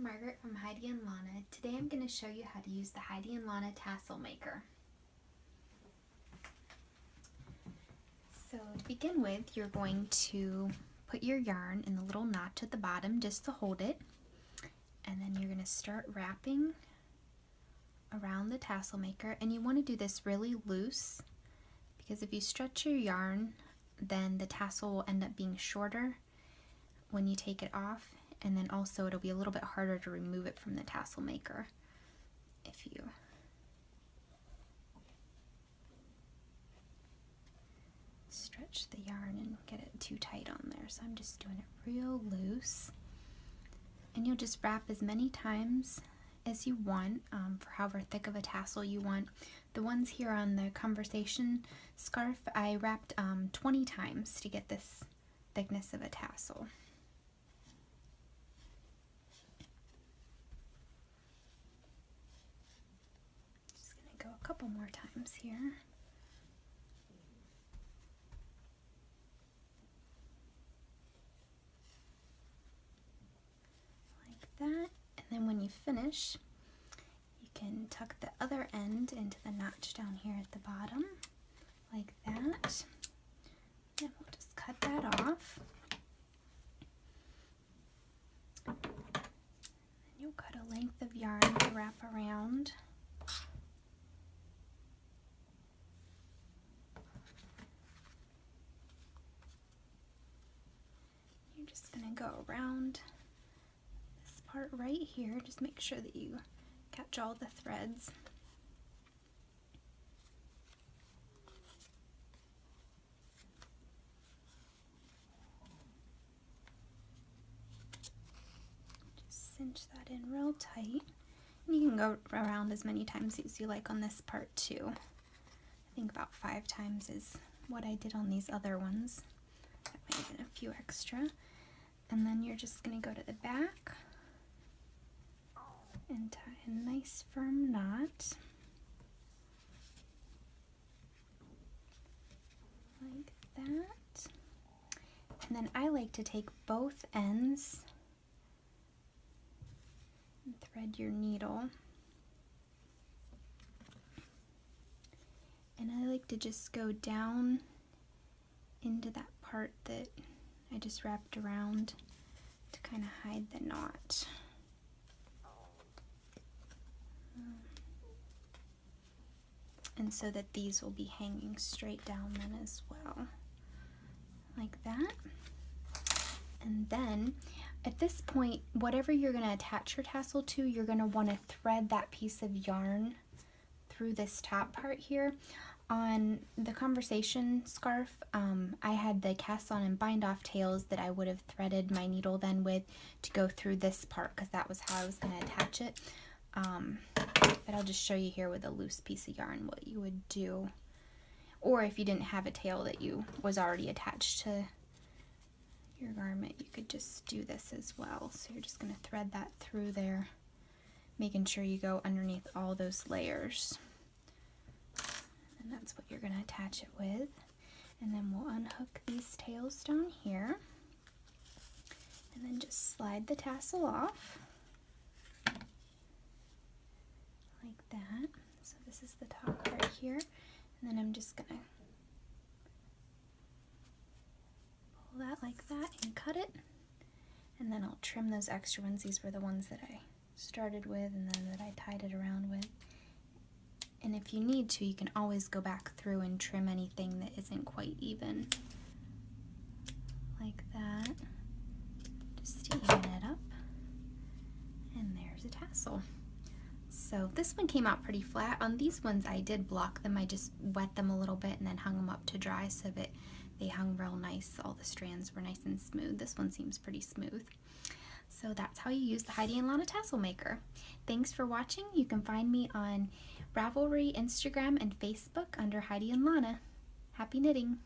I'm Margaret from Heidi and Lana. Today I'm going to show you how to use the Heidi and Lana Tassel Maker. So to begin with, you're going to put your yarn in the little notch at the bottom just to hold it. And then you're going to start wrapping around the tassel maker. And you want to do this really loose because if you stretch your yarn, then the tassel will end up being shorter when you take it off. And then also it'll be a little bit harder to remove it from the tassel maker if you stretch the yarn and get it too tight on there. So I'm just doing it real loose. And you'll just wrap as many times as you want for however thick of a tassel you want. The ones here on the conversation scarf, I wrapped 20 times to get this thickness of a tassel. Go a couple more times here. Like that. And then when you finish, you can tuck the other end into the notch down here at the bottom, like that. And we'll just cut that off. And you'll cut a length of yarn to wrap around. You're just going to go around this part right here. Just make sure that you catch all the threads. Just cinch that in real tight. And you can go around as many times as you like on this part too. I think about 5 times is what I did on these other ones. That might have been a few extra. And then you're just going to go to the back and tie a nice firm knot. Like that. And then I like to take both ends and thread your needle. And I like to just go down into that part that I just wrapped around to kind of hide the knot. And so that these will be hanging straight down then as well, like that. And then at this point, whatever you're going to attach your tassel to, you're going to want to thread that piece of yarn through this top part here. On the conversation scarf, I had the cast on and bind off tails that I would have threaded my needle then with to go through this part because that was how I was going to attach it. But I'll just show you here with a loose piece of yarn what you would do. Or if you didn't have a tail that you was already attached to your garment, you could just do this as well. So you're just going to thread that through there, making sure you go underneath all those layers. And that's what you're going to attach it with. And then we'll unhook these tails down here. And then just slide the tassel off. Like that. So this is the top part here. And then I'm just going to pull that like that and cut it. And then I'll trim those extra ones. These were the ones that I started with and then that I tied it around with. And if you need to, you can always go back through and trim anything that isn't quite even. Like that. Just to even it up. And there's a tassel. So this one came out pretty flat. On these ones I did block them. I just wet them a little bit and then hung them up to dry so that they hung real nice. All the strands were nice and smooth. This one seems pretty smooth. So that's how you use the Heidi and Lana Tassel Maker. Thanks for watching. You can find me on Ravelry, Instagram, and Facebook under Heidi and Lana. Happy knitting!